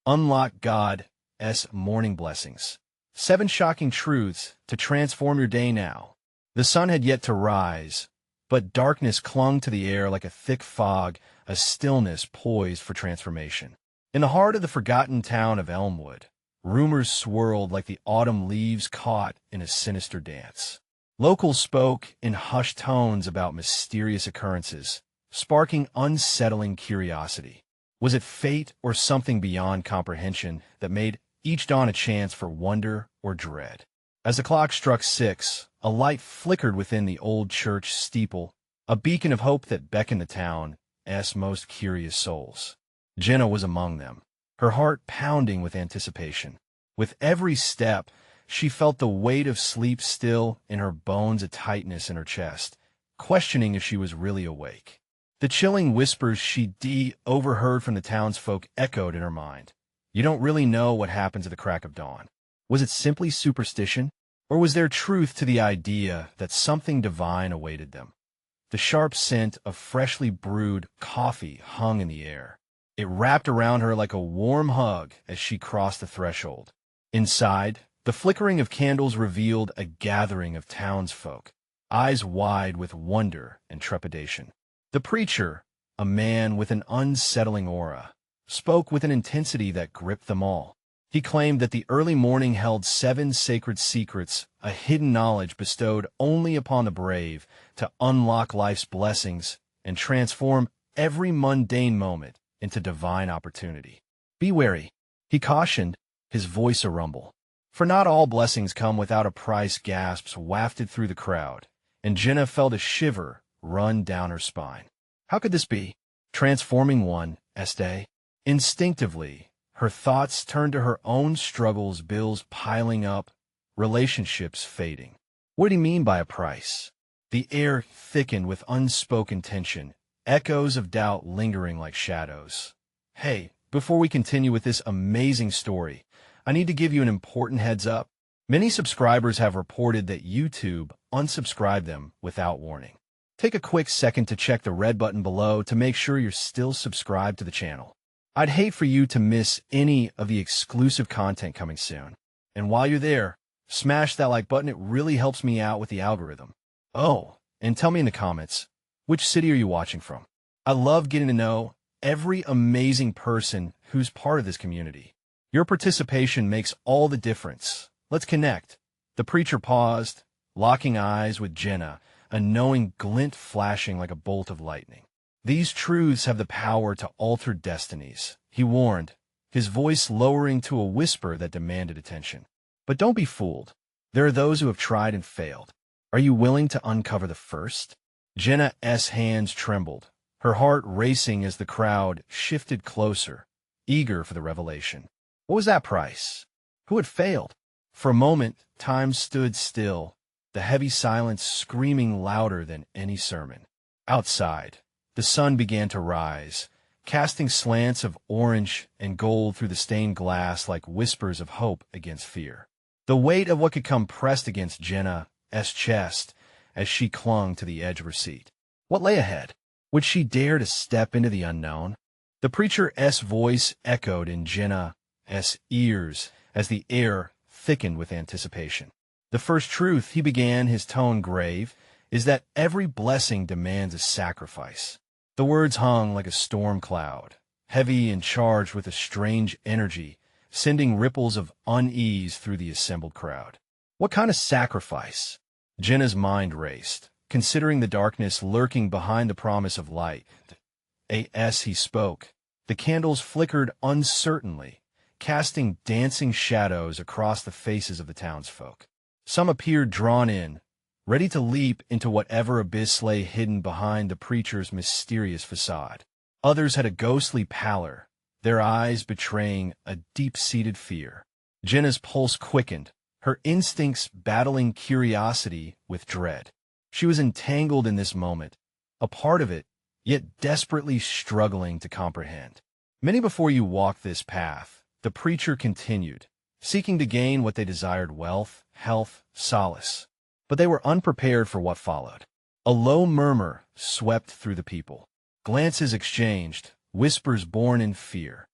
Unlock God's morning blessings. 7 shocking truths to transform your day now. The sun had yet to rise, but darkness clung to the air like a thick fog, a stillness poised for transformation. In the heart of the forgotten town of Elmwood, rumors swirled like the autumn leaves caught in a sinister dance. Locals spoke in hushed tones about mysterious occurrences, sparking unsettling curiosity. Was it fate or something beyond comprehension that made each dawn a chance for wonder or dread? As the clock struck 6, a light flickered within the old church steeple, a beacon of hope that beckoned the town's most curious souls. Jenna was among them, her heart pounding with anticipation. With every step, she felt the weight of sleep still in her bones, a tightness in her chest, questioning if she was really awake. The chilling whispers she overheard from the townsfolk echoed in her mind. You don't really know what happens at the crack of dawn. Was it simply superstition, or was there truth to the idea that something divine awaited them? The sharp scent of freshly brewed coffee hung in the air. It wrapped around her like a warm hug as she crossed the threshold. Inside, the flickering of candles revealed a gathering of townsfolk, eyes wide with wonder and trepidation. The preacher, a man with an unsettling aura, spoke with an intensity that gripped them all. He claimed that the early morning held 7 sacred secrets, a hidden knowledge bestowed only upon the brave to unlock life's blessings and transform every mundane moment into divine opportunity. Be wary, he cautioned, his voice a rumble. For not all blessings come without a price. Gasps wafted through the crowd, and Jenna felt a shiver run down her spine. How could this be? Transforming one's day? Instinctively, her thoughts turned to her own struggles, bills piling up, relationships fading. What did he mean by a price? The air thickened with unspoken tension, echoes of doubt lingering like shadows. Hey, before we continue with this amazing story, I need to give you an important heads up. Many subscribers have reported that YouTube unsubscribed them without warning. Take a quick second to check the red button below to make sure you're still subscribed to the channel. I'd hate for you to miss any of the exclusive content coming soon. And while you're there, smash that like button. It really helps me out with the algorithm. Oh, and tell me in the comments, which city are you watching from? I love getting to know every amazing person who's part of this community. Your participation makes all the difference. Let's connect. The preacher paused, locking eyes with Jenna, a knowing glint flashing like a bolt of lightning. These truths have the power to alter destinies, he warned, his voice lowering to a whisper that demanded attention. But don't be fooled. There are those who have tried and failed. Are you willing to uncover the first? Jenna's hands trembled, her heart racing as the crowd shifted closer, eager for the revelation. What was that price? Who had failed? For a moment, time stood still, the heavy silence screaming louder than any sermon. Outside, the sun began to rise, casting slants of orange and gold through the stained glass like whispers of hope against fear. The weight of what could come pressed against Jenna's chest as she clung to the edge of her seat. What lay ahead? Would she dare to step into the unknown? The preacher's voice echoed in Jenna's ears as the air thickened with anticipation. The first truth, he began, his tone grave, is that every blessing demands a sacrifice. The words hung like a storm cloud, heavy and charged with a strange energy, sending ripples of unease through the assembled crowd. What kind of sacrifice? Jenna's mind raced, considering the darkness lurking behind the promise of light. As he spoke, the candles flickered uncertainly, casting dancing shadows across the faces of the townsfolk. Some appeared drawn in, ready to leap into whatever abyss lay hidden behind the preacher's mysterious facade. Others had a ghostly pallor, their eyes betraying a deep-seated fear. Jenna's pulse quickened, her instincts battling curiosity with dread. She was entangled in this moment, a part of it, yet desperately struggling to comprehend. Many before you walked this path, the preacher continued, seeking to gain what they desired: wealth, health, solace. But they were unprepared for what followed. A low murmur swept through the people. Glances exchanged, whispers born in fear.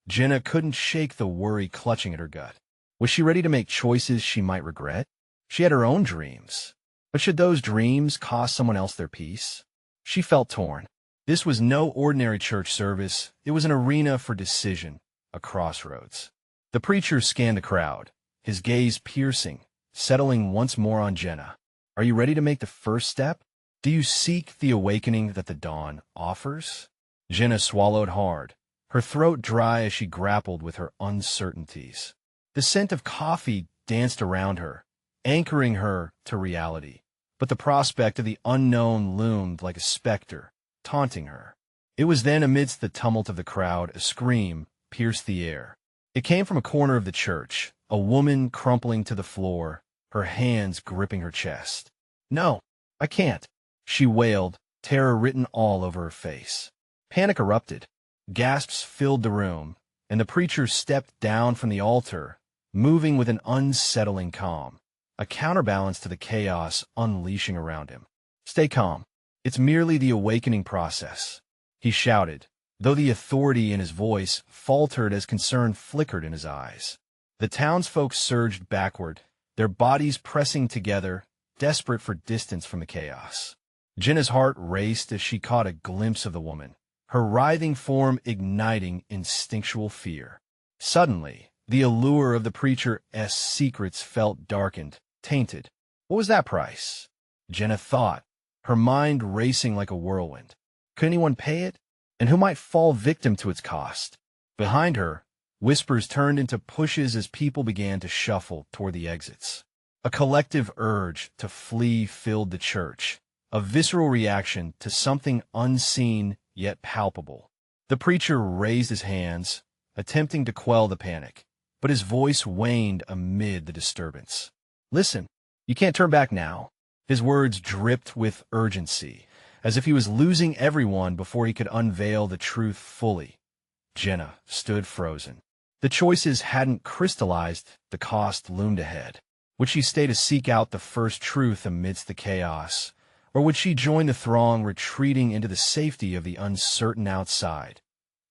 Jenna couldn't shake the worry clutching at her gut. Was she ready to make choices she might regret? She had her own dreams. But should those dreams cost someone else their peace? She felt torn. This was no ordinary church service. It was an arena for decision, a crossroads. The preacher scanned the crowd, his gaze piercing, settling once more on Jenna. Are you ready to make the first step? Do you seek the awakening that the dawn offers? Jenna swallowed hard, her throat dry as she grappled with her uncertainties. The scent of coffee danced around her, anchoring her to reality. But the prospect of the unknown loomed like a specter, taunting her. It was then, amidst the tumult of the crowd, a scream pierced the air. It came from a corner of the church, a woman crumpling to the floor, her hands gripping her chest. "No, I can't," she wailed, terror written all over her face. Panic erupted. Gasps filled the room, and the preacher stepped down from the altar, moving with an unsettling calm, a counterbalance to the chaos unleashing around him. "Stay calm. It's merely the awakening process," he shouted, though the authority in his voice faltered as concern flickered in his eyes. The townsfolk surged backward, their bodies pressing together, desperate for distance from the chaos. Jenna's heart raced as she caught a glimpse of the woman, her writhing form igniting instinctual fear. Suddenly, the allure of the preacher's secrets felt darkened, tainted. What was that price? Jenna thought, her mind racing like a whirlwind. Could anyone pay it? And who might fall victim to its cost? Behind her, whispers turned into pushes as people began to shuffle toward the exits. A collective urge to flee filled the church, a visceral reaction to something unseen yet palpable. The preacher raised his hands, attempting to quell the panic, but his voice waned amid the disturbance. "Listen, you can't turn back now." His words dripped with urgency, as if he was losing everyone before he could unveil the truth fully. Jenna stood frozen. The choices hadn't crystallized, the cost loomed ahead. Would she stay to seek out the first truth amidst the chaos, or would she join the throng retreating into the safety of the uncertain outside?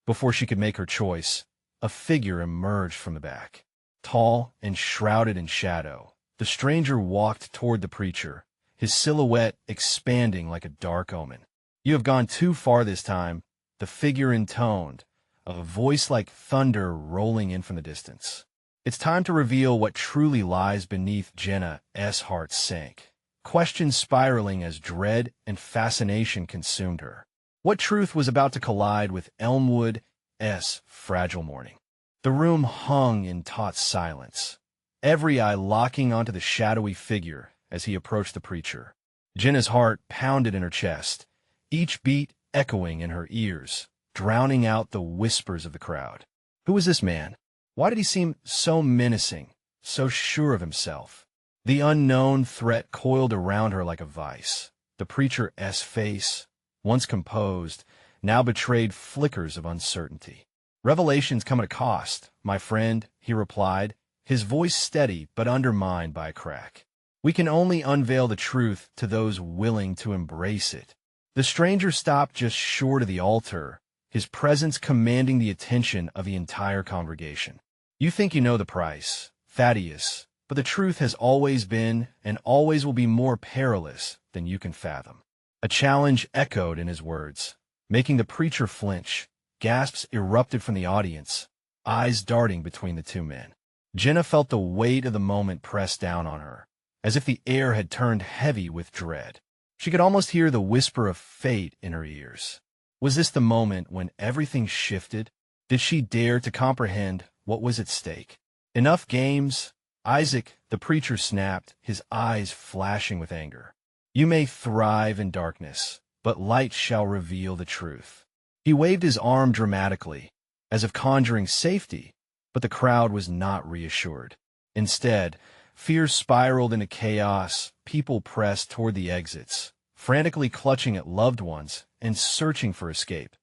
Before she could make her choice, a figure emerged from the back. Tall and shrouded in shadow, the stranger walked toward the preacher, his silhouette expanding like a dark omen. "You have gone too far this time," the figure intoned, a voice like thunder rolling in from the distance. "It's time to reveal what truly lies beneath." Jenna's heart sank, questions spiraling as dread and fascination consumed her. What truth was about to collide with Elmwood's fragile morning? The room hung in taut silence, every eye locking onto the shadowy figure as he approached the preacher. Jenna's heart pounded in her chest, each beat echoing in her ears, drowning out the whispers of the crowd. Who was this man? Why did he seem so menacing, so sure of himself? The unknown threat coiled around her like a vice. The preacher's face, once composed, now betrayed flickers of uncertainty. "Revelations come at a cost, my friend," he replied, his voice steady but undermined by a crack. "We can only unveil the truth to those willing to embrace it." The stranger stopped just short of the altar, his presence commanding the attention of the entire congregation. "You think you know the price, Thaddeus, but the truth has always been and always will be more perilous than you can fathom." A challenge echoed in his words, making the preacher flinch. Gasps erupted from the audience, eyes darting between the two men. Jenna felt the weight of the moment press down on her, as if the air had turned heavy with dread. She could almost hear the whisper of fate in her ears. Was this the moment when everything shifted? Did she dare to comprehend what was at stake? "Enough games, Isaac," the preacher snapped, his eyes flashing with anger. "You may thrive in darkness, but light shall reveal the truth." He waved his arm dramatically, as if conjuring safety, but the crowd was not reassured. Instead, fear spiraled into chaos. People pressed toward the exits, frantically clutching at loved ones and searching for escape.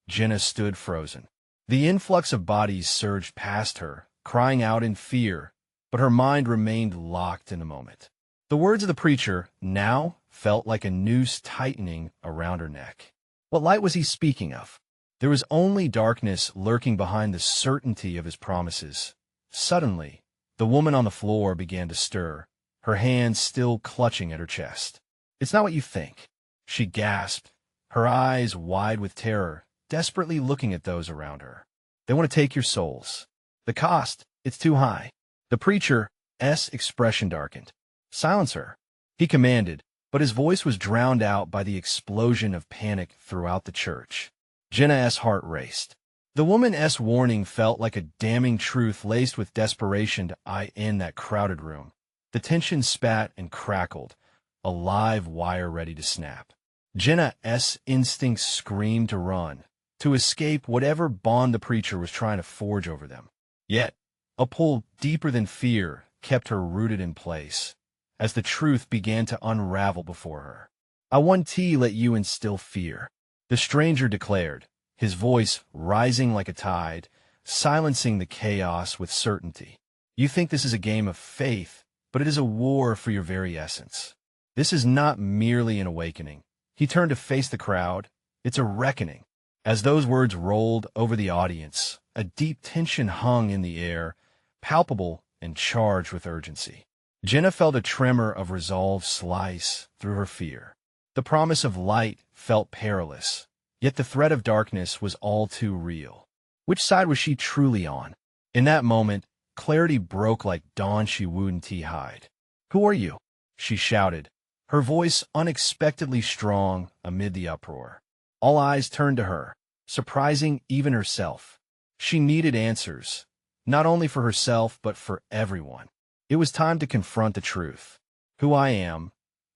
Jenna stood frozen. The influx of bodies surged past her, crying out in fear, but her mind remained locked in the moment. The words of the preacher now felt like a noose tightening around her neck. What light was he speaking of? There was only darkness lurking behind the certainty of his promises. Suddenly, the woman on the floor began to stir, her hands still clutching at her chest. "It's not what you think," she gasped, her eyes wide with terror, desperately looking at those around her. "They want to take your souls. The cost, it's too high." The preacher's expression darkened. "Silence her," he commanded, but his voice was drowned out by the explosion of panic throughout the church. Jenna's heart raced. The woman's warning felt like a damning truth laced with desperation in that crowded room. The tension spat and crackled, a live wire ready to snap. Jenna's instincts screamed to run, to escape whatever bond the preacher was trying to forge over them. Yet, a pull deeper than fear kept her rooted in place, as the truth began to unravel before her. "I want to let you instill fear," the stranger declared, his voice rising like a tide, silencing the chaos with certainty. "You think this is a game of faith, but it is a war for your very essence. This is not merely an awakening." He turned to face the crowd. "It's a reckoning." As those words rolled over the audience, a deep tension hung in the air, palpable and charged with urgency. Jenna felt a tremor of resolve slice through her fear. The promise of light felt perilous, yet the threat of darkness was all too real. Which side was she truly on? In that moment, clarity broke like dawn she wouldn't hide. "Who are you?" she shouted, her voice unexpectedly strong amid the uproar. All eyes turned to her, surprising even herself. She needed answers, not only for herself but for everyone. It was time to confront the truth. "Who I am,"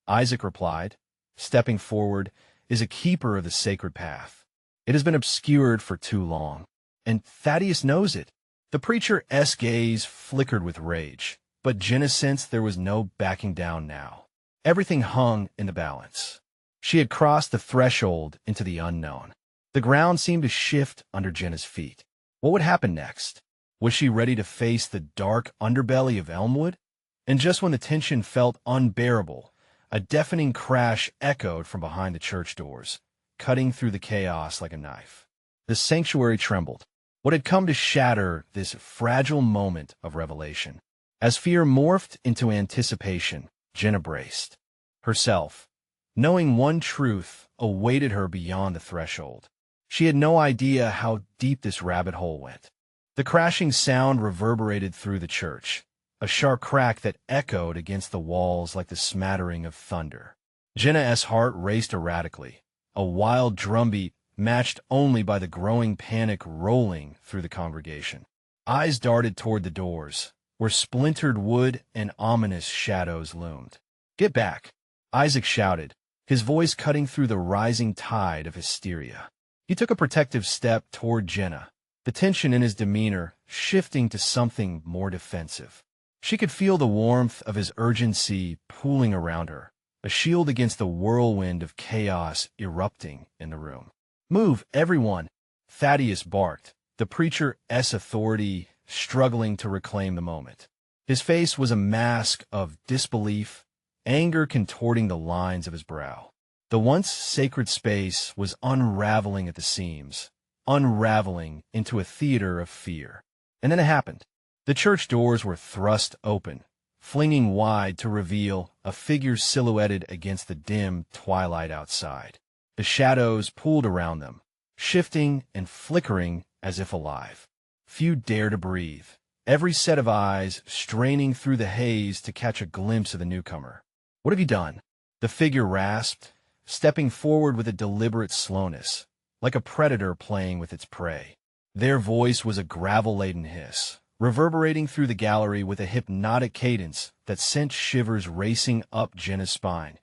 Isaac replied, stepping forward, "is a keeper of the sacred path. It has been obscured for too long, and Thaddeus knows it." The preacher's gaze flickered with rage, but Jenna sensed there was no backing down now. Everything hung in the balance. She had crossed the threshold into the unknown. The ground seemed to shift under Jenna's feet. What would happen next? Was she ready to face the dark underbelly of Elmwood? And just when the tension felt unbearable, a deafening crash echoed from behind the church doors, cutting through the chaos like a knife. The sanctuary trembled. What had come to shatter this fragile moment of revelation? As fear morphed into anticipation, Jenna braced herself, knowing one truth awaited her beyond the threshold. She had no idea how deep this rabbit hole went. The crashing sound reverberated through the church, a sharp crack that echoed against the walls like the smattering of thunder. Jenna's heart raced erratically, a wild drumbeat matched only by the growing panic rolling through the congregation. Eyes darted toward the doors, where splintered wood and ominous shadows loomed. "Get back," Isaac shouted, his voice cutting through the rising tide of hysteria. He took a protective step toward Jenna, the tension in his demeanor shifting to something more defensive. She could feel the warmth of his urgency pooling around her, a shield against the whirlwind of chaos erupting in the room. "Move, everyone," Thaddeus barked, the preacher's authority struggling to reclaim the moment. His face was a mask of disbelief, anger contorting the lines of his brow. The once sacred space was unraveling at the seams, unraveling into a theater of fear. And then it happened. The church doors were thrust open, flinging wide to reveal a figure silhouetted against the dim twilight outside. The shadows pooled around them, shifting and flickering as if alive. Few dared to breathe, every set of eyes straining through the haze to catch a glimpse of the newcomer. "What have you done?" the figure rasped, stepping forward with a deliberate slowness, like a predator playing with its prey. Their voice was a gravel-laden hiss, reverberating through the gallery with a hypnotic cadence that sent shivers racing up Jenna's spine.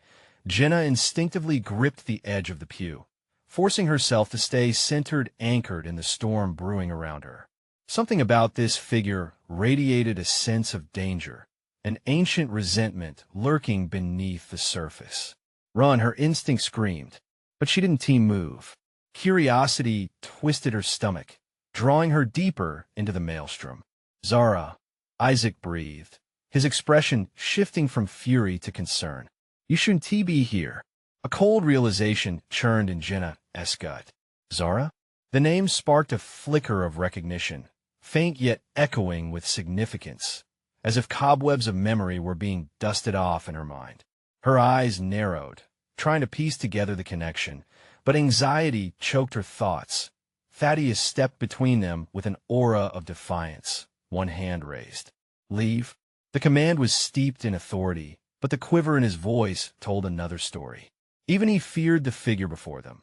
Jenna instinctively gripped the edge of the pew, forcing herself to stay centered, anchored in the storm brewing around her. Something about this figure radiated a sense of danger, an ancient resentment lurking beneath the surface. "Run," her instinct screamed, but she didn't move. Curiosity twisted her stomach, drawing her deeper into the maelstrom. "Zara," Isaac breathed, his expression shifting from fury to concern. "You shouldn't be here." A cold realization churned in Jenna's gut. "Zara?" The name sparked a flicker of recognition, faint yet echoing with significance, as if cobwebs of memory were being dusted off in her mind. Her eyes narrowed, trying to piece together the connection, but anxiety choked her thoughts. Thaddeus stepped between them with an aura of defiance, one hand raised. Leave? The command was steeped in authority, but the quiver in his voice told another story. Even he feared the figure before them.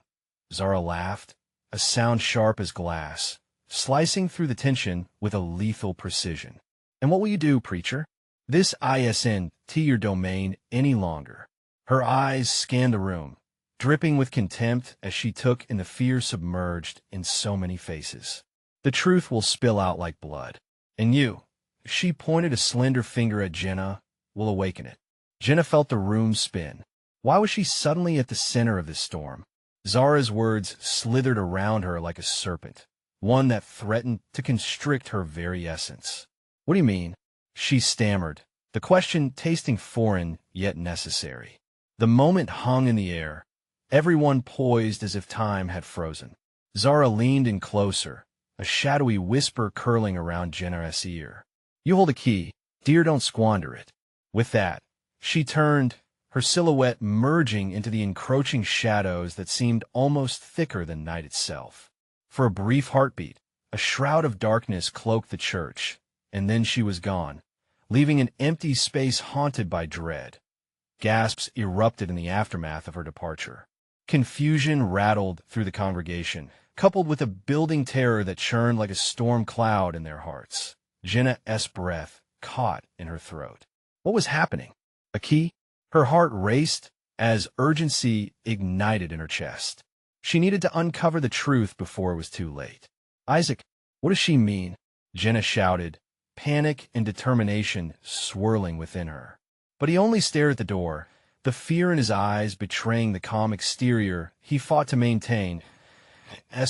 Zara laughed, a sound sharp as glass, slicing through the tension with a lethal precision. And what will you do, preacher? This isn't your domain any longer. Her eyes scanned the room, dripping with contempt as she took in the fear submerged in so many faces. The truth will spill out like blood. And you, she pointed a slender finger at Jenna, will awaken it. Jenna felt the room spin. Why was she suddenly at the center of this storm? Zara's words slithered around her like a serpent, one that threatened to constrict her very essence. What do you mean? She stammered, the question tasting foreign yet necessary. The moment hung in the air, everyone poised as if time had frozen. Zara leaned in closer, a shadowy whisper curling around Jenna's ear. You hold the key, dear, don't squander it. With that, she turned, her silhouette merging into the encroaching shadows that seemed almost thicker than night itself. For a brief heartbeat, a shroud of darkness cloaked the church, and then she was gone, leaving an empty space haunted by dread. Gasps erupted in the aftermath of her departure. Confusion rattled through the congregation, coupled with a building terror that churned like a storm cloud in their hearts. Jenna's breath caught in her throat. What was happening? A key? Her heart raced as urgency ignited in her chest. She needed to uncover the truth before it was too late. Isaac, what does she mean? Jenna shouted, panic and determination swirling within her. But he only stared at the door, the fear in his eyes betraying the calm exterior he fought to maintain.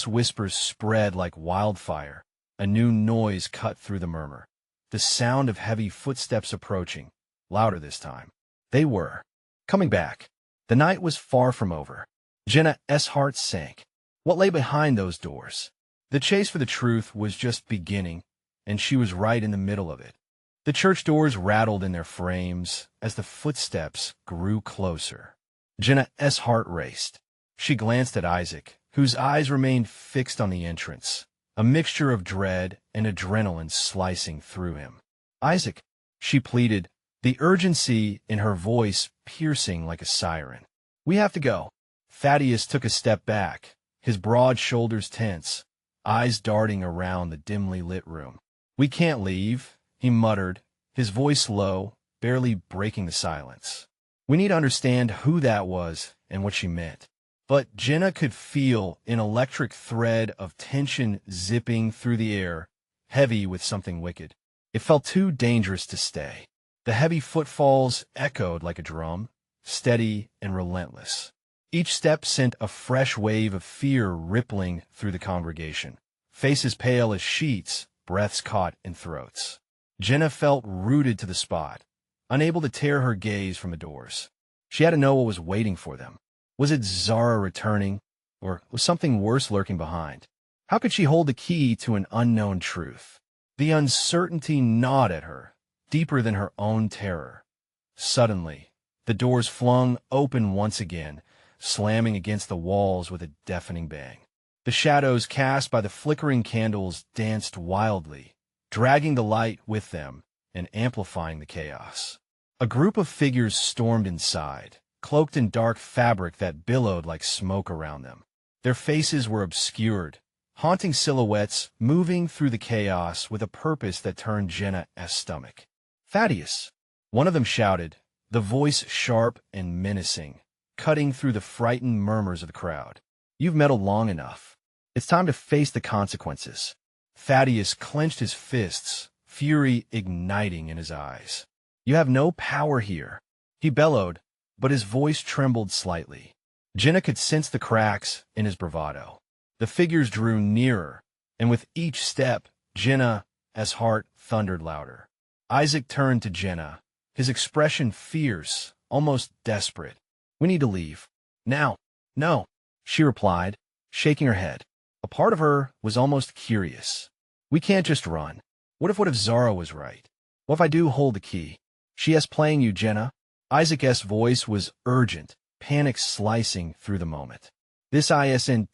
Whispers spread like wildfire. A new noise cut through the murmur. The sound of heavy footsteps approaching, louder this time. They were coming back. The night was far from over. Jenna's heart sank. What lay behind those doors? The chase for the truth was just beginning, and she was right in the middle of it. The church doors rattled in their frames as the footsteps grew closer. Jenna's heart raced. She glanced at Isaac, whose eyes remained fixed on the entrance, a mixture of dread and adrenaline slicing through him. Isaac, she pleaded, the urgency in her voice piercing like a siren. We have to go. Thaddeus took a step back, his broad shoulders tense, eyes darting around the dimly lit room. We can't leave, he muttered, his voice low, barely breaking the silence. We need to understand who that was and what she meant. But Jenna could feel an electric thread of tension zipping through the air, heavy with something wicked. It felt too dangerous to stay. The heavy footfalls echoed like a drum, steady and relentless. Each step sent a fresh wave of fear rippling through the congregation. Faces pale as sheets, breaths caught in throats. Jenna felt rooted to the spot, unable to tear her gaze from the doors. She had to know what was waiting for them. Was it Zara returning, or was something worse lurking behind? How could she hold the key to an unknown truth? The uncertainty gnawed at her, deeper than her own terror. Suddenly, the doors flung open once again, slamming against the walls with a deafening bang. The shadows cast by the flickering candles danced wildly, dragging the light with them and amplifying the chaos. A group of figures stormed inside, cloaked in dark fabric that billowed like smoke around them. Their faces were obscured, haunting silhouettes moving through the chaos with a purpose that turned Jenna's stomach. Thaddeus! One of them shouted, the voice sharp and menacing, cutting through the frightened murmurs of the crowd. You've meddled long enough. It's time to face the consequences. Thaddeus clenched his fists, fury igniting in his eyes. You have no power here. He bellowed, but his voice trembled slightly. Jenna could sense the cracks in his bravado. The figures drew nearer, and with each step, Jenna's heart thundered louder. Isaac turned to Jenna, his expression fierce, almost desperate. We need to leave. Now. No, she replied, shaking her head. A part of her was almost curious. We can't just run. What if Zara was right? What if I do hold the key? She is playing you, Jenna. Isaac's voice was urgent, panic slicing through the moment. This isn't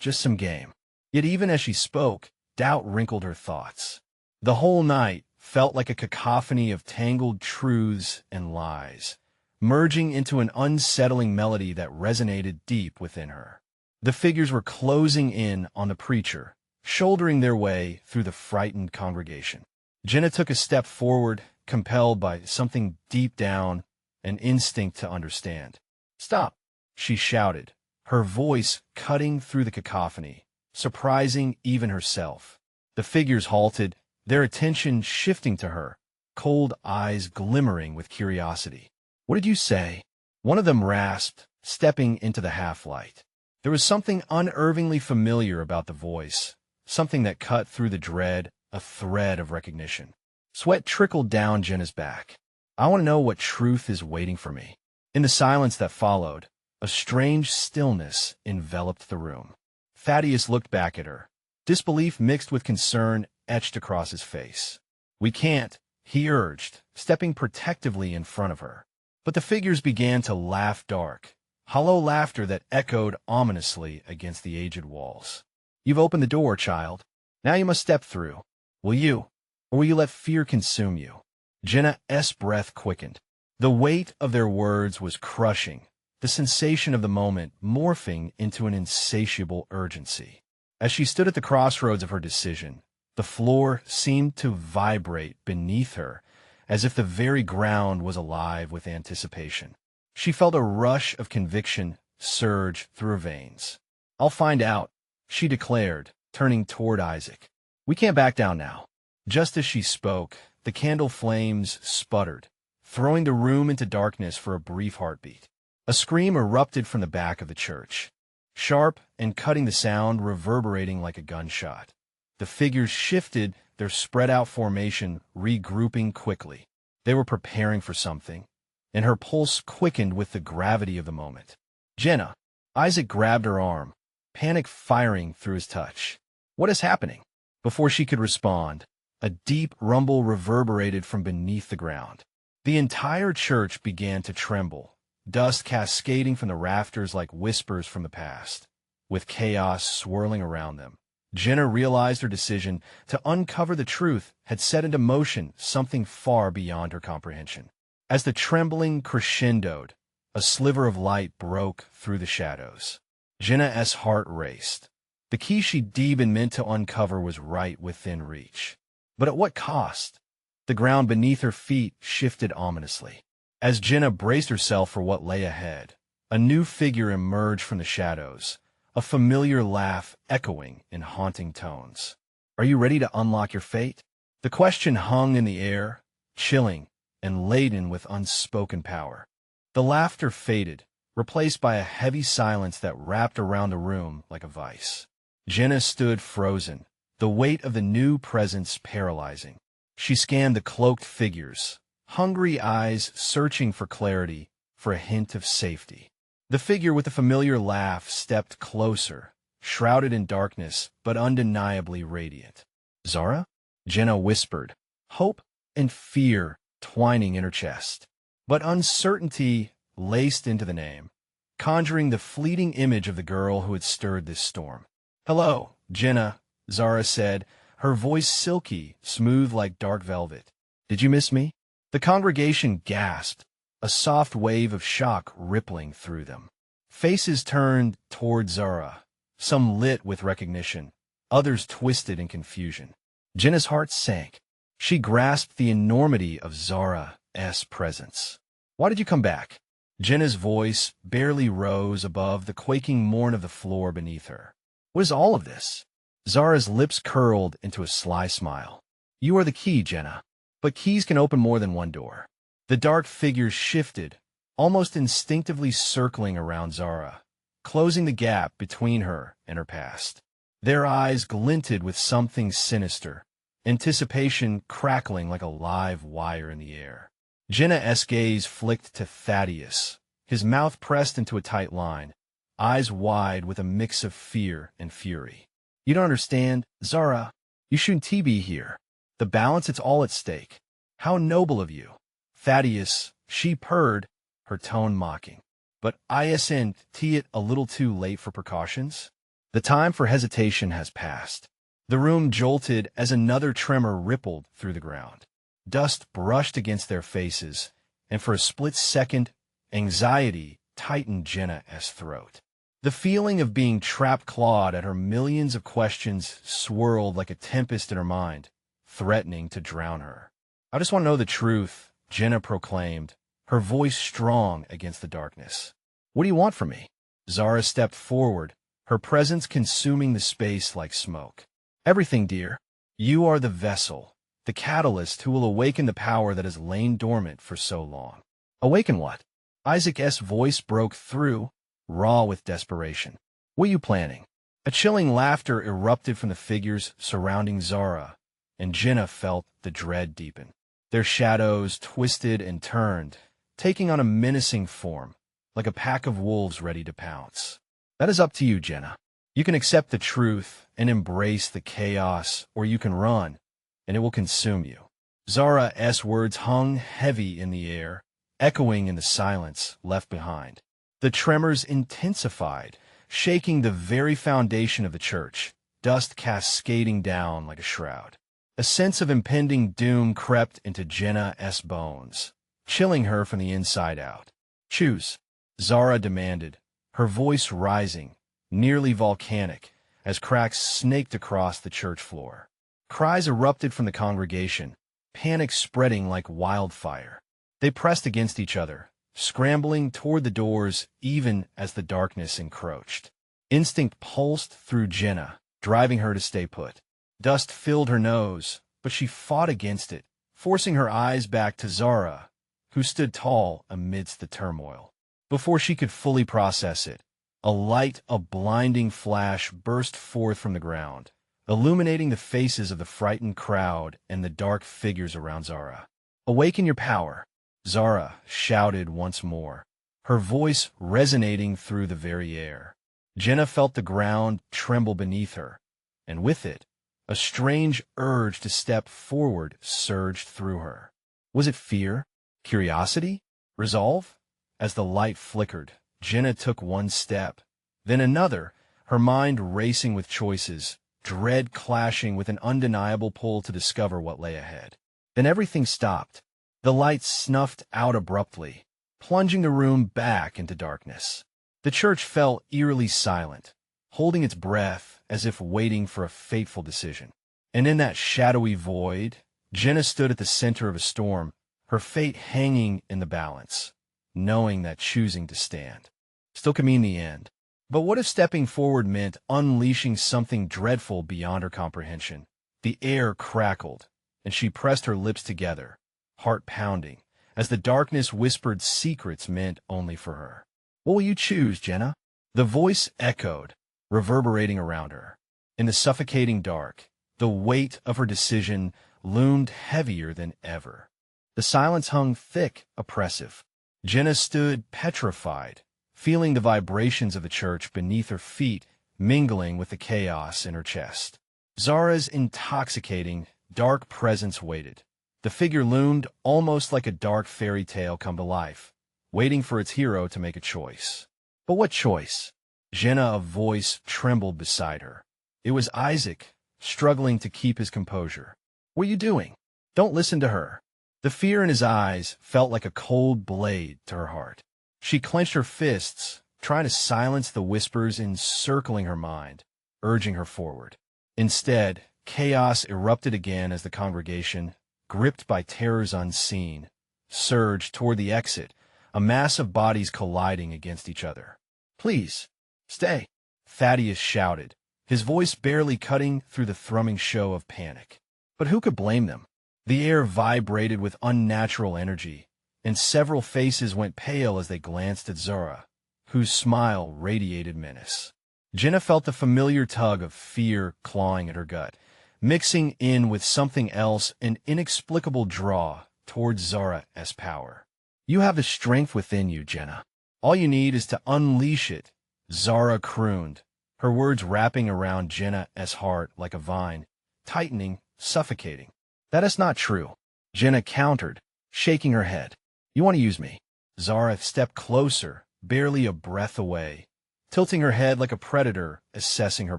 just some game. Yet even as she spoke, doubt wrinkled her thoughts. The whole night felt like a cacophony of tangled truths and lies, merging into an unsettling melody that resonated deep within her. The figures were closing in on the preacher, shouldering their way through the frightened congregation. Jenna took a step forward, compelled by something deep down, an instinct to understand. "Stop," she shouted, her voice cutting through the cacophony, surprising even herself. The figures halted, their attention shifting to her, cold eyes glimmering with curiosity. "What did you say?" One of them rasped, stepping into the half-light. There was something unnervingly familiar about the voice, something that cut through the dread, a thread of recognition. Sweat trickled down Jenna's back. "I want to know what truth is waiting for me." In the silence that followed, a strange stillness enveloped the room. Thaddeus looked back at her. Disbelief mixed with concern etched across his face. "We can't," he urged, stepping protectively in front of her. But the figures began to laugh dark, hollow laughter that echoed ominously against the aged walls. "You've opened the door, child. Now you must step through. Will you, or will you let fear consume you?" Jenna's breath quickened. The weight of their words was crushing, the sensation of the moment morphing into an insatiable urgency. As she stood at the crossroads of her decision, the floor seemed to vibrate beneath her, as if the very ground was alive with anticipation. She felt a rush of conviction surge through her veins. "I'll find out," she declared, turning toward Isaac. "We can't back down now." Just as she spoke, the candle flames sputtered, throwing the room into darkness for a brief heartbeat. A scream erupted from the back of the church, sharp and cutting, the sound reverberating like a gunshot. The figures shifted their spread-out formation, regrouping quickly. They were preparing for something, and her pulse quickened with the gravity of the moment. "Jenna!" Isaac grabbed her arm, panic firing through his touch. "What is happening?" Before she could respond, a deep rumble reverberated from beneath the ground. The entire church began to tremble, dust cascading from the rafters like whispers from the past, with chaos swirling around them. Jenna realized her decision to uncover the truth had set into motion something far beyond her comprehension. As the trembling crescendoed, a sliver of light broke through the shadows. Jenna's heart raced. The key she'd been meant to uncover was right within reach. But at what cost? The ground beneath her feet shifted ominously. As Jenna braced herself for what lay ahead, a new figure emerged from the shadows, a familiar laugh echoing in haunting tones. "Are you ready to unlock your fate?" The question hung in the air, chilling and laden with unspoken power. The laughter faded, replaced by a heavy silence that wrapped around the room like a vice. Jenna stood frozen, the weight of the new presence paralyzing. She scanned the cloaked figures, hungry eyes searching for clarity, for a hint of safety. The figure with the familiar laugh stepped closer, shrouded in darkness but undeniably radiant. "Zara?" Jenna whispered, hope and fear twining in her chest. But uncertainty laced into the name, conjuring the fleeting image of the girl who had stirred this storm. "Hello, Jenna," Zara said, her voice silky, smooth like dark velvet. "Did you miss me?" The congregation gasped, a soft wave of shock rippling through them. Faces turned toward Zara, some lit with recognition, others twisted in confusion. Jenna's heart sank. She grasped the enormity of Zara's presence. "Why did you come back?" Jenna's voice barely rose above the quaking mourn of the floor beneath her. "What is all of this?" Zara's lips curled into a sly smile. "You are the key, Jenna. But keys can open more than one door." The dark figures shifted, almost instinctively circling around Zara, closing the gap between her and her past. Their eyes glinted with something sinister, anticipation crackling like a live wire in the air. Jenna's gaze flicked to Thaddeus, his mouth pressed into a tight line, eyes wide with a mix of fear and fury. You don't understand, Zara. You shouldn't be here. The balance, it's all at stake. How noble of you. Thaddeus, she purred, her tone mocking. But isn't it a little too late for precautions? The time for hesitation has passed. The room jolted as another tremor rippled through the ground. Dust brushed against their faces, and for a split second, anxiety tightened Jenna's throat. The feeling of being trapped clawed at her. Millions of questions swirled like a tempest in her mind, threatening to drown her. I just want to know the truth, Jenna proclaimed, her voice strong against the darkness. What do you want from me? Zara stepped forward, her presence consuming the space like smoke. Everything, dear. You are the vessel, the catalyst who will awaken the power that has lain dormant for so long. Awaken what? Isaac's voice broke through, raw with desperation. What are you planning? A chilling laughter erupted from the figures surrounding Zara, and Jenna felt the dread deepen. Their shadows twisted and turned, taking on a menacing form, like a pack of wolves ready to pounce. That is up to you, Jenna. You can accept the truth and embrace the chaos, or you can run, and it will consume you. Zara's words hung heavy in the air, echoing in the silence left behind. The tremors intensified, shaking the very foundation of the church, dust cascading down like a shroud. A sense of impending doom crept into Jenna's bones, chilling her from the inside out. Choose, Zara demanded, her voice rising, nearly volcanic, as cracks snaked across the church floor. Cries erupted from the congregation, panic spreading like wildfire. They pressed against each other, scrambling toward the doors even as the darkness encroached. Instinct pulsed through Jenna, driving her to stay put. Dust filled her nose, but she fought against it, forcing her eyes back to Zara, who stood tall amidst the turmoil. Before she could fully process it, a blinding flash burst forth from the ground, illuminating the faces of the frightened crowd and the dark figures around Zara. Awaken your power, Zara shouted once more, her voice resonating through the very air. Jenna felt the ground tremble beneath her, and with it, a strange urge to step forward surged through her. Was it fear? Curiosity? Resolve? As the light flickered, Jenna took one step, then another, her mind racing with choices, dread clashing with an undeniable pull to discover what lay ahead. Then everything stopped. The light snuffed out abruptly, plunging the room back into darkness. The church fell eerily silent, holding its breath as if waiting for a fateful decision. And in that shadowy void, Jenna stood at the center of a storm, her fate hanging in the balance, knowing that choosing to stand still could mean the end. But what if stepping forward meant unleashing something dreadful beyond her comprehension? The air crackled, and she pressed her lips together, heart pounding, as the darkness whispered secrets meant only for her. What will you choose, Jenna? The voice echoed, reverberating around her. In the suffocating dark, the weight of her decision loomed heavier than ever. The silence hung thick, oppressive. Jenna stood petrified, feeling the vibrations of the church beneath her feet mingling with the chaos in her chest. Zara's intoxicating, dark presence waited. The figure loomed almost like a dark fairy tale come to life, waiting for its hero to make a choice. But what choice? Jenna's voice trembled beside her. It was Isaac, struggling to keep his composure. What are you doing? Don't listen to her. The fear in his eyes felt like a cold blade to her heart. She clenched her fists, trying to silence the whispers encircling her mind, urging her forward. Instead, chaos erupted again as the congregation, gripped by terrors unseen, surged toward the exit, a mass of bodies colliding against each other. Please, stay, Thaddeus shouted, his voice barely cutting through the thrumming show of panic. But who could blame them? The air vibrated with unnatural energy, and several faces went pale as they glanced at Zara, whose smile radiated menace. Jenna felt the familiar tug of fear clawing at her gut, mixing in with something else, an inexplicable draw towards Zara's power. You have the strength within you, Jenna. All you need is to unleash it, Zara crooned, her words wrapping around Jenna's heart like a vine, tightening, suffocating. That is not true, Jenna countered, shaking her head. You want to use me? Zara stepped closer, barely a breath away, tilting her head like a predator assessing her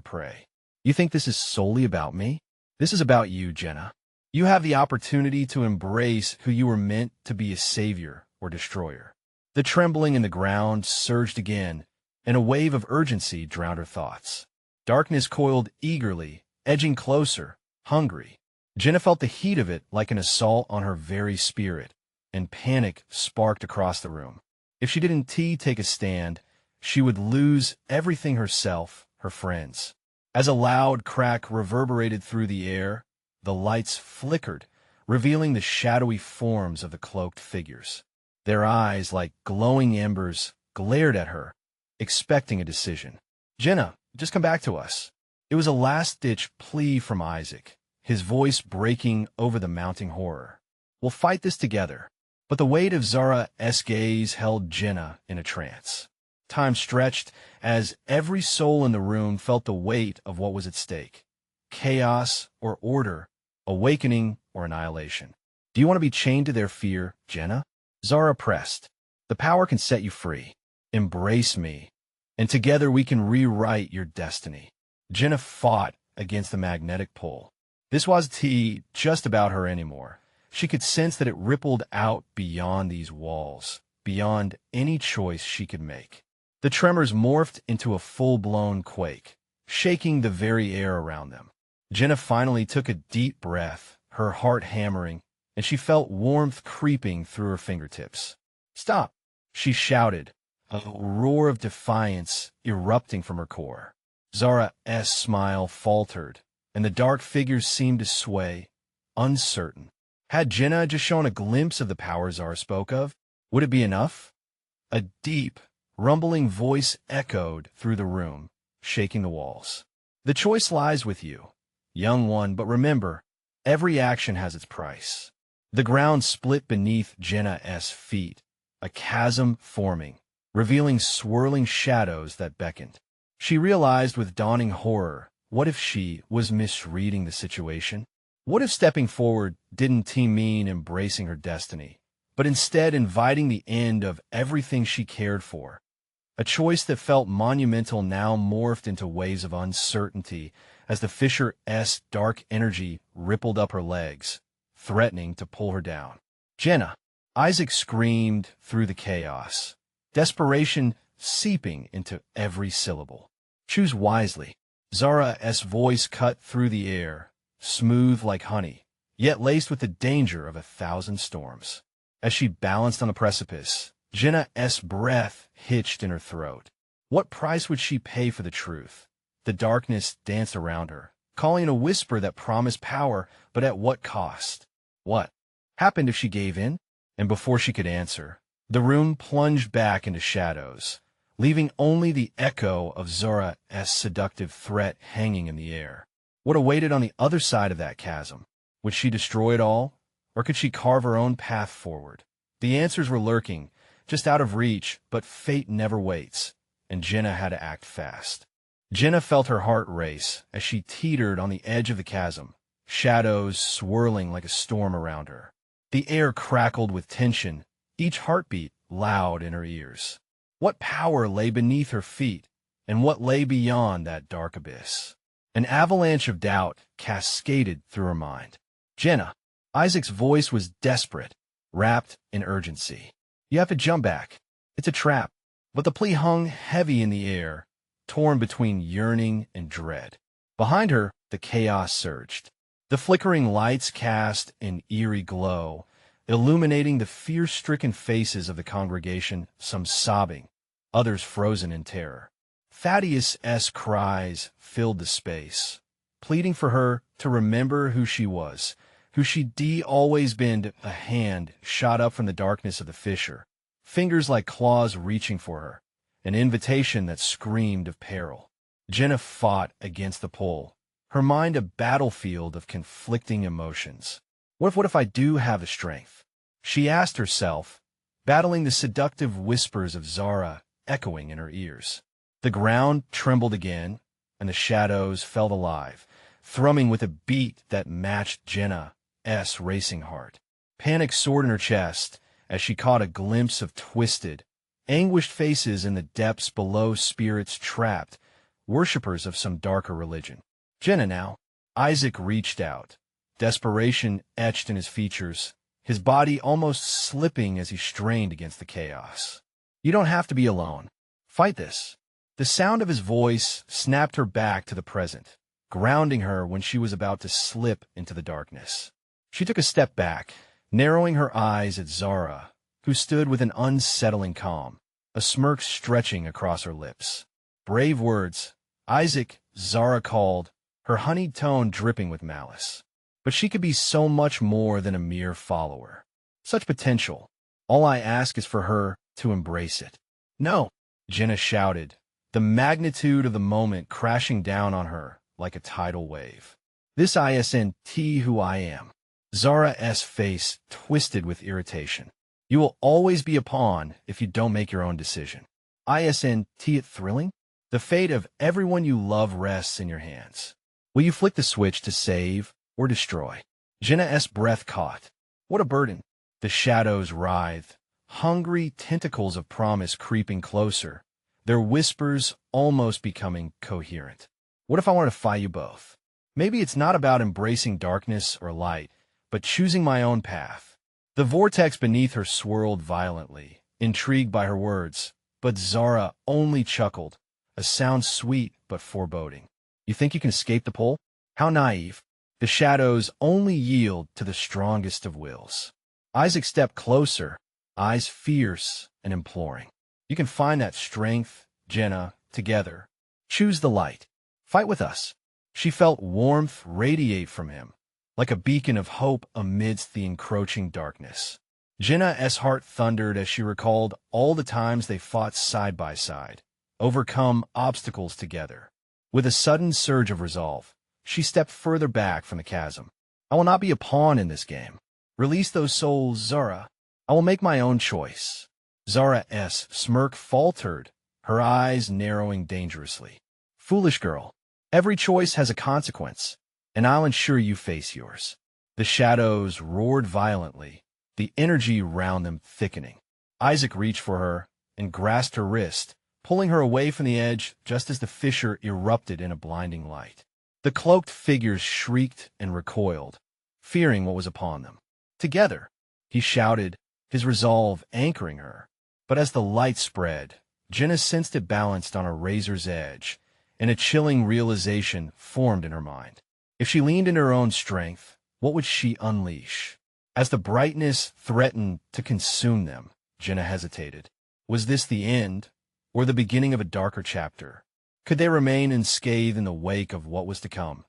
prey. You think this is solely about me? This is about you, Jenna. You have the opportunity to embrace who you were meant to be, a savior or destroyer. The trembling in the ground surged again, and a wave of urgency drowned her thoughts. Darkness coiled eagerly, edging closer, hungry. Jenna felt the heat of it like an assault on her very spirit, and panic sparked across the room. If she didn't take a stand, she would lose everything: herself, her friends. As a loud crack reverberated through the air, the lights flickered, revealing the shadowy forms of the cloaked figures. Their eyes, like glowing embers, glared at her, expecting a decision. Jenna, just come back to us. It was a last-ditch plea from Isaac, his voice breaking over the mounting horror. We'll fight this together. But the weight of Zara's gaze held Jenna in a trance. Time stretched as every soul in the room felt the weight of what was at stake. Chaos or order, awakening or annihilation. Do you want to be chained to their fear, Jenna? Zara pressed. The power can set you free. Embrace me, and together we can rewrite your destiny. Jenna fought against the magnetic pull. This wasn't just about her anymore. She could sense that it rippled out beyond these walls, beyond any choice she could make. The tremors morphed into a full-blown quake, shaking the very air around them. Jenna finally took a deep breath, her heart hammering, and she felt warmth creeping through her fingertips. Stop, she shouted, a roar of defiance erupting from her core. Zara's smile faltered, and the dark figures seemed to sway, uncertain. Had Jenna just shown a glimpse of the power Zara spoke of? Would it be enough? A deep, rumbling voice echoed through the room, shaking the walls. The choice lies with you, young one, but remember, every action has its price. The ground split beneath Jenna's feet, a chasm forming, revealing swirling shadows that beckoned. She realized with dawning horror, what if she was misreading the situation? What if stepping forward didn't mean embracing her destiny, but instead inviting the end of everything she cared for? A choice that felt monumental now morphed into waves of uncertainty as the fisher's dark energy rippled up her legs, threatening to pull her down. Jenna, Isaac screamed through the chaos, desperation seeping into every syllable. Choose wisely. Zara's voice cut through the air, smooth like honey, yet laced with the danger of 1,000 storms. As she balanced on the precipice, Jenna's breath hitched in her throat. What price would she pay for the truth? The darkness danced around her, calling a whisper that promised power, but at what cost? What happened if she gave in? And before she could answer, the room plunged back into shadows, leaving only the echo of Zara's seductive threat hanging in the air. What awaited on the other side of that chasm? Would she destroy it all, or could she carve her own path forward? The answers were lurking, just out of reach, but fate never waits, and Jenna had to act fast. Jenna felt her heart race as she teetered on the edge of the chasm, shadows swirling like a storm around her. The air crackled with tension, each heartbeat loud in her ears. What power lay beneath her feet, and what lay beyond that dark abyss? An avalanche of doubt cascaded through her mind. Jenna, Isaac's voice was desperate, wrapped in urgency. You have to jump back. It's a trap. But the plea hung heavy in the air, torn between yearning and dread. Behind her, the chaos surged. The flickering lights cast an eerie glow, illuminating the fear-stricken faces of the congregation, some sobbing, others frozen in terror. Thaddeus's cries filled the space, pleading for her to remember who she was, who she'd always been. A hand shot up from the darkness of the fissure, fingers like claws reaching for her, an invitation that screamed of peril. Jenna fought against the pull, her mind a battlefield of conflicting emotions. What if I do have the strength? She asked herself, battling the seductive whispers of Zara echoing in her ears. The ground trembled again, and the shadows felt alive, thrumming with a beat that matched Jenna's racing heart. Panic soared in her chest as she caught a glimpse of twisted, anguished faces in the depths below, spirits trapped, worshippers of some darker religion. Jenna now. Isaac reached out, desperation etched in his features, his body almost slipping as he strained against the chaos. You don't have to be alone. Fight this. The sound of his voice snapped her back to the present, grounding her when she was about to slip into the darkness. She took a step back, narrowing her eyes at Zara, who stood with an unsettling calm, a smirk stretching across her lips. Brave words, Isaac, Zara called, her honeyed tone dripping with malice. But she could be so much more than a mere follower. Such potential. All I ask is for her to embrace it. No, Jenna shouted, the magnitude of the moment crashing down on her like a tidal wave. This isn't who I am. Zara's face twisted with irritation. You will always be a pawn if you don't make your own decision. Isn't it thrilling? The fate of everyone you love rests in your hands. Will you flick the switch to save or destroy? Jenna's breath caught. What a burden. The shadows writhed, hungry tentacles of promise creeping closer, their whispers almost becoming coherent. What if I want to fight you both? Maybe it's not about embracing darkness or light, but choosing my own path. The vortex beneath her swirled violently, intrigued by her words, but Zara only chuckled, a sound sweet but foreboding. You think you can escape the pull? How naive. The shadows only yield to the strongest of wills. Isaac stepped closer, eyes fierce and imploring. You can find that strength, Jenna, together. Choose the light. Fight with us. She felt warmth radiate from him, like a beacon of hope amidst the encroaching darkness. Jenna's heart thundered as she recalled all the times they fought side by side, overcome obstacles together. With a sudden surge of resolve, she stepped further back from the chasm. I will not be a pawn in this game. Release those souls, Zara. I will make my own choice. Zara's smirk faltered, her eyes narrowing dangerously. Foolish girl. Every choice has a consequence, and I'll ensure you face yours. The shadows roared violently, the energy round them thickening. Isaac reached for her and grasped her wrist, pulling her away from the edge just as the fissure erupted in a blinding light. The cloaked figures shrieked and recoiled, fearing what was upon them. Together, he shouted, his resolve anchoring her. But as the light spread, Jenna sensed it balanced on a razor's edge, and a chilling realization formed in her mind. If she leaned into her own strength, what would she unleash? As the brightness threatened to consume them, Jenna hesitated. Was this the end, or the beginning of a darker chapter? Could they remain unscathed in the wake of what was to come?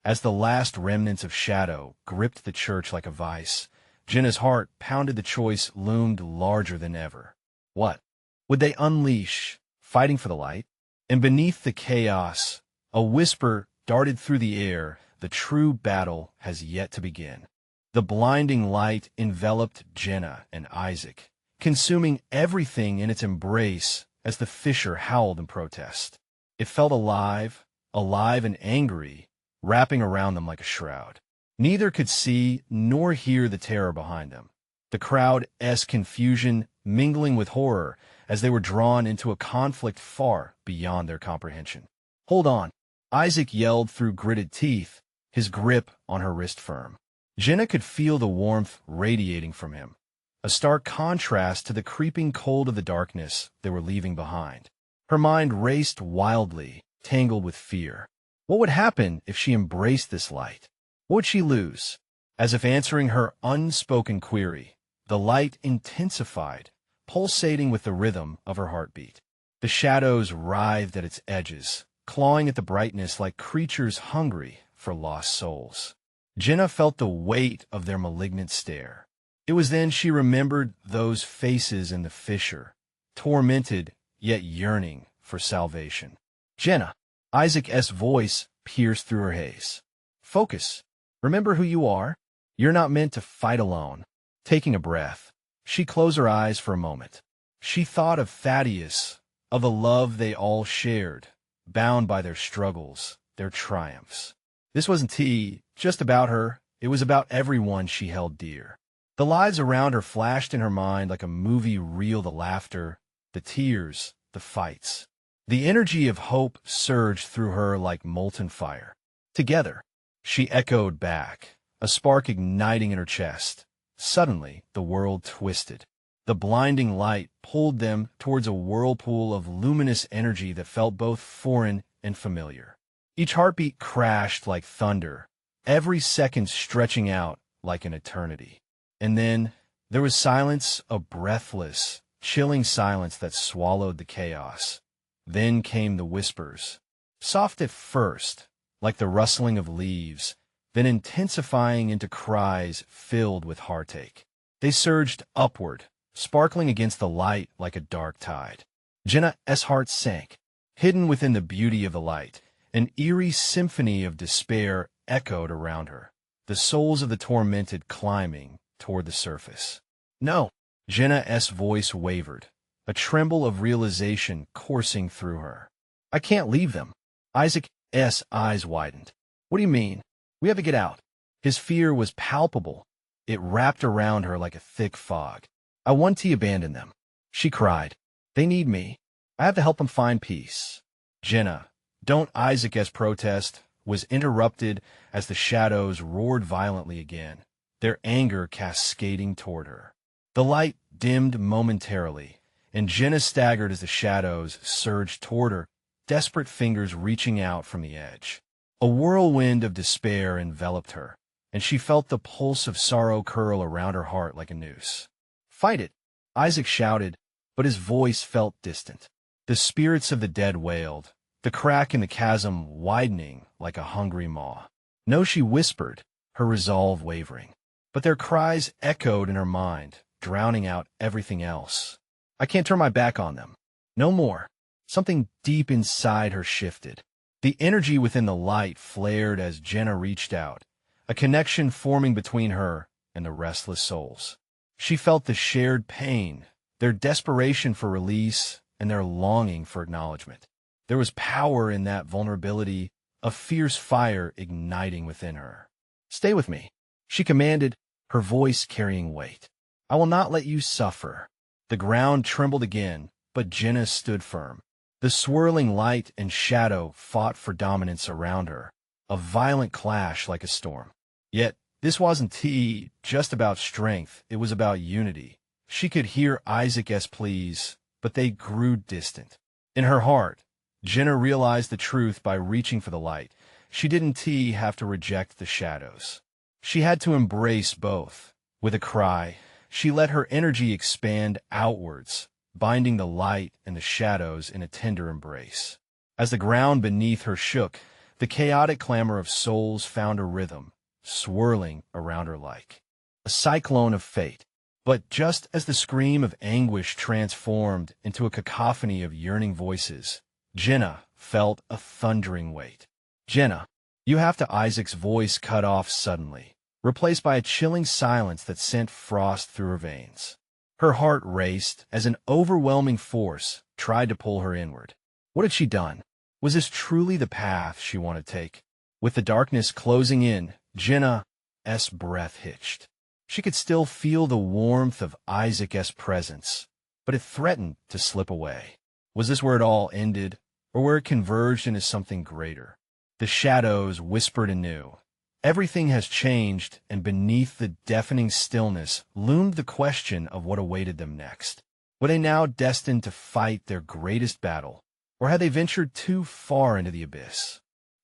As the last remnants of shadow gripped the church like a vice, Jenna's heart pounded. The choice loomed larger than ever. What would they unleash, fighting for the light? And beneath the chaos, a whisper darted through the air. The true battle has yet to begin. The blinding light enveloped Jenna and Isaac, consuming everything in its embrace as the fissure howled in protest. It felt alive and angry, wrapping around them like a shroud. Neither could see nor hear the terror behind them, the crowd's confusion mingling with horror as they were drawn into a conflict far beyond their comprehension. Hold on, Isaac yelled through gritted teeth, his grip on her wrist firm. Jenna could feel the warmth radiating from him, a stark contrast to the creeping cold of the darkness they were leaving behind. Her mind raced wildly, tangled with fear. What would happen if she embraced this light? What would she lose? As if answering her unspoken query, the light intensified, pulsating with the rhythm of her heartbeat. The shadows writhed at its edges, clawing at the brightness like creatures hungry for lost souls. Jenna felt the weight of their malignant stare. It was then she remembered those faces in the fissure, tormented yet yearning for salvation. Jenna, Isaac's voice pierced through her haze. Focus. Remember who you are. You're not meant to fight alone. Taking a breath, she closed her eyes for a moment. She thought of Thaddeus, of the love they all shared, bound by their struggles, their triumphs. This wasn't just about her, it was about everyone she held dear. The lives around her flashed in her mind like a movie reel, the laughter, the tears, the fights. The energy of hope surged through her like molten fire. Together, she echoed back, a spark igniting in her chest. Suddenly, the world twisted. The blinding light pulled them towards a whirlpool of luminous energy that felt both foreign and familiar. Each heartbeat crashed like thunder, every second stretching out like an eternity. And then there was silence, a breathless, chilling silence that swallowed the chaos. Then came the whispers, soft at first, like the rustling of leaves, then intensifying into cries filled with heartache. They surged upward, sparkling against the light like a dark tide. Jenna's heart sank. Hidden within the beauty of the light, an eerie symphony of despair echoed around her, the souls of the tormented climbing toward the surface. No, Jenna's voice wavered, a tremble of realization coursing through her. I can't leave them. Isaac's eyes widened. What do you mean? We have to get out. His fear was palpable. It wrapped around her like a thick fog. I want to abandon them, she cried. They need me. I have to help them find peace. Jenna, don't. Isaac's protest was interrupted as the shadows roared violently again, their anger cascading toward her. The light dimmed momentarily, and Jenna staggered as the shadows surged toward her, desperate fingers reaching out from the edge. A whirlwind of despair enveloped her, and she felt the pulse of sorrow curl around her heart like a noose. Fight it, Isaac shouted, but his voice felt distant. The spirits of the dead wailed, the crack in the chasm widening like a hungry maw. No, she whispered, her resolve wavering. But their cries echoed in her mind, drowning out everything else. I can't turn my back on them. No more. Something deep inside her shifted. The energy within the light flared as Jenna reached out, a connection forming between her and the restless souls. She felt the shared pain, their desperation for release, and their longing for acknowledgement. There was power in that vulnerability, a fierce fire igniting within her. Stay with me, she commanded, her voice carrying weight. I will not let you suffer. The ground trembled again, but Jenna stood firm. The swirling light and shadow fought for dominance around her, a violent clash like a storm. Yet, this wasn't just about strength, it was about unity. She could hear Isaac's pleas, but they grew distant. In her heart, Jenna realized the truth by reaching for the light. She didn't have to reject the shadows. She had to embrace both. With a cry, she let her energy expand outwards, binding the light and the shadows in a tender embrace. As the ground beneath her shook, the chaotic clamor of souls found a rhythm, swirling around her like a cyclone of fate. But just as the scream of anguish transformed into a cacophony of yearning voices, Jenna felt a thundering weight. Jenna, you have to. Isaac's voice cut off suddenly, replaced by a chilling silence that sent frost through her veins. Her heart raced as an overwhelming force tried to pull her inward. What had she done? Was this truly the path she wanted to take? With the darkness closing in, Jenna's breath hitched. She could still feel the warmth of Isaac's presence, but it threatened to slip away. Was this where it all ended, or where it converged into something greater? The shadows whispered anew. Everything has changed, and beneath the deafening stillness loomed the question of what awaited them next. Were they now destined to fight their greatest battle, or had they ventured too far into the abyss?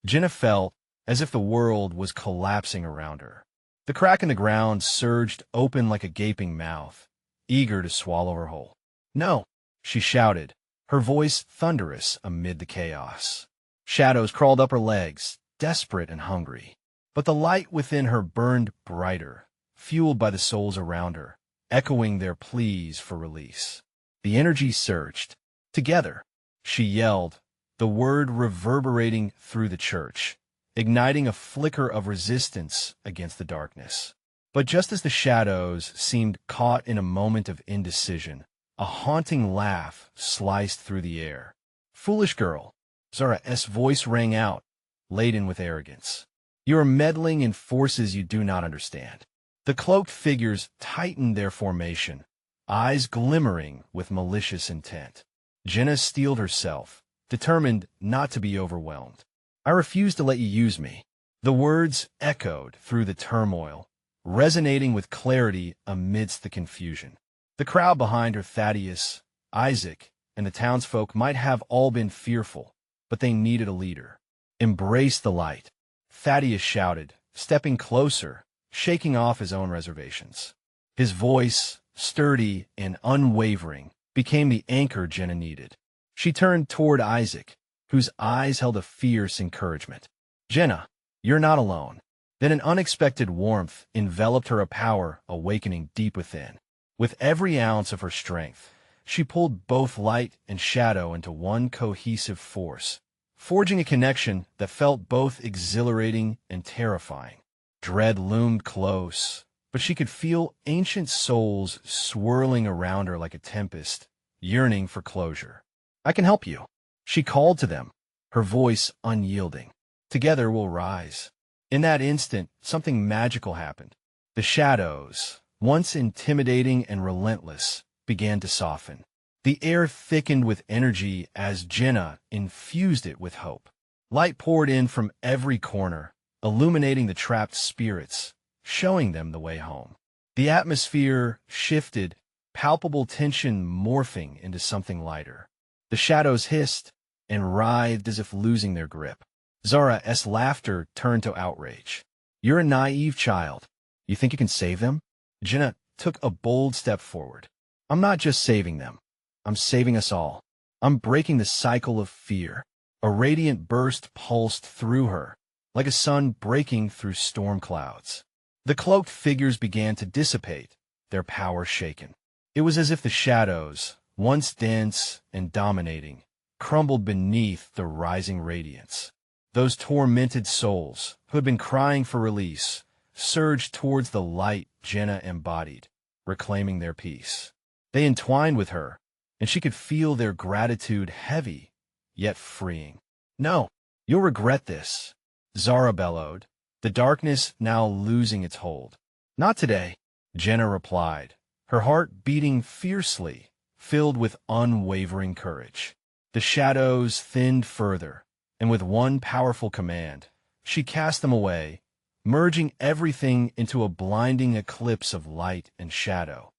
Jenna felt as if the world was collapsing around her. The crack in the ground surged open like a gaping mouth, eager to swallow her whole. No, she shouted, her voice thunderous amid the chaos. Shadows crawled up her legs, desperate and hungry. But the light within her burned brighter, fueled by the souls around her, echoing their pleas for release. The energy surged. Together, she yelled, the word reverberating through the church, igniting a flicker of resistance against the darkness. But just as the shadows seemed caught in a moment of indecision, a haunting laugh sliced through the air. Foolish girl, Zara's voice rang out, laden with arrogance. You are meddling in forces you do not understand. The cloaked figures tightened their formation, eyes glimmering with malicious intent. Jenna steeled herself, determined not to be overwhelmed. I refuse to let you use me. The words echoed through the turmoil, resonating with clarity amidst the confusion. The crowd behind her, Thaddeus, Isaac, and the townsfolk might have all been fearful, but they needed a leader. Embrace the light, Thaddeus shouted, stepping closer, shaking off his own reservations. His voice, sturdy and unwavering, became the anchor Jenna needed. She turned toward Isaac, whose eyes held a fierce encouragement. Jenna, you're not alone. Then an unexpected warmth enveloped her, a power awakening deep within. With every ounce of her strength, she pulled both light and shadow into one cohesive force, forging a connection that felt both exhilarating and terrifying. Dread loomed close, but she could feel ancient souls swirling around her like a tempest, yearning for closure. I can help you, she called to them, her voice unyielding. Together we'll rise. In that instant, something magical happened. The shadows, once intimidating and relentless, began to soften. The air thickened with energy as Jenna infused it with hope. Light poured in from every corner, illuminating the trapped spirits, showing them the way home. The atmosphere shifted, palpable tension morphing into something lighter. The shadows hissed and writhed as if losing their grip. Zara's laughter turned to outrage. You're a naive child. You think you can save them? Jenna took a bold step forward. I'm not just saving them. I'm saving us all. I'm breaking the cycle of fear. A radiant burst pulsed through her, like a sun breaking through storm clouds. The cloaked figures began to dissipate, their power shaken. It was as if the shadows, once dense and dominating, crumbled beneath the rising radiance. Those tormented souls, who had been crying for release, surged towards the light Jenna embodied, reclaiming their peace. They entwined with her, and she could feel their gratitude heavy, yet freeing. No, you'll regret this, Zara bellowed, the darkness now losing its hold. Not today, Jenna replied, her heart beating fiercely, filled with unwavering courage. The shadows thinned further, and with one powerful command, she cast them away, merging everything into a blinding eclipse of light and shadow.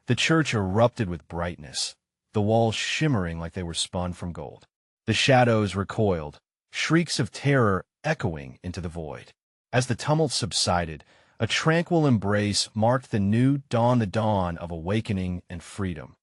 The church erupted with brightness, the walls shimmering like they were spun from gold. The shadows recoiled, shrieks of terror echoing into the void. As the tumult subsided, a tranquil embrace marked the new dawn, the dawn of awakening and freedom.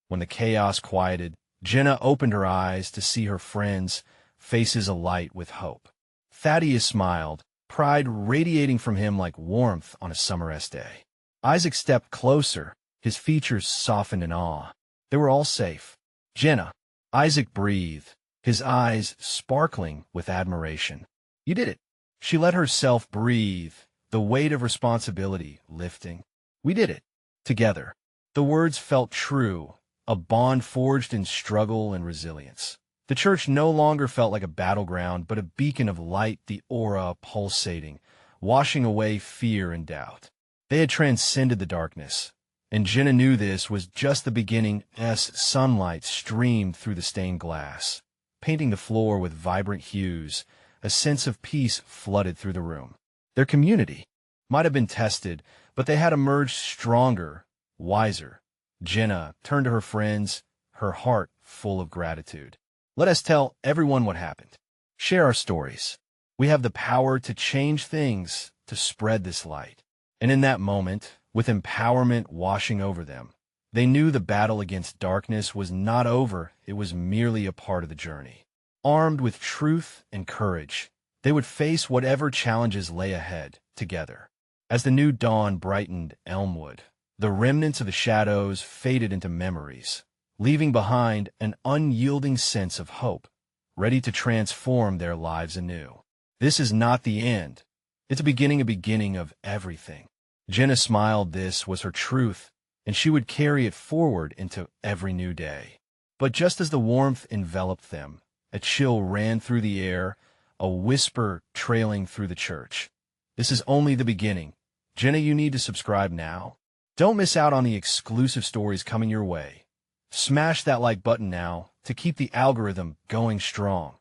When the chaos quieted, Jenna opened her eyes to see her friends' faces alight with hope. Thaddeus smiled, pride radiating from him like warmth on a summer's day. Isaac stepped closer, his features softened in awe. They were all safe. Jenna, Isaac breathed, his eyes sparkling with admiration. You did it. She let herself breathe, the weight of responsibility lifting. We did it. Together. The words felt true, a bond forged in struggle and resilience. The church no longer felt like a battleground, but a beacon of light, the aura pulsating, washing away fear and doubt. They had transcended the darkness, and Jenna knew this was just the beginning as sunlight streamed through the stained glass, painting the floor with vibrant hues. A sense of peace flooded through the room. Their community might have been tested, but they had emerged stronger, wiser. Jenna turned to her friends, her heart full of gratitude. Let us tell everyone what happened. Share our stories. We have the power to change things, to spread this light. And in that moment, with empowerment washing over them, they knew the battle against darkness was not over, it was merely a part of the journey. Armed with truth and courage, they would face whatever challenges lay ahead, together. As the new dawn brightened Elmwood, the remnants of the shadows faded into memories, leaving behind an unyielding sense of hope, ready to transform their lives anew. This is not the end. It's a beginning of everything. Jenna smiled. This was her truth, and she would carry it forward into every new day. But just as the warmth enveloped them, A chill ran through the air, a whisper trailing through the church. This is only the beginning. Jenna, you need to subscribe now. Don't miss out on the exclusive stories coming your way. Smash that like button now to keep the algorithm going strong.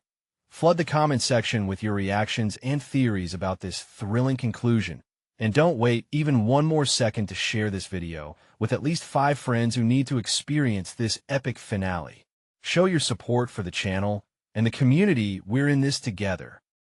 Flood the comment section with your reactions and theories about this thrilling conclusion. And don't wait even one more second to share this video with at least 5 friends who need to experience this epic finale. Show your support for the channel and the community. We're in this together.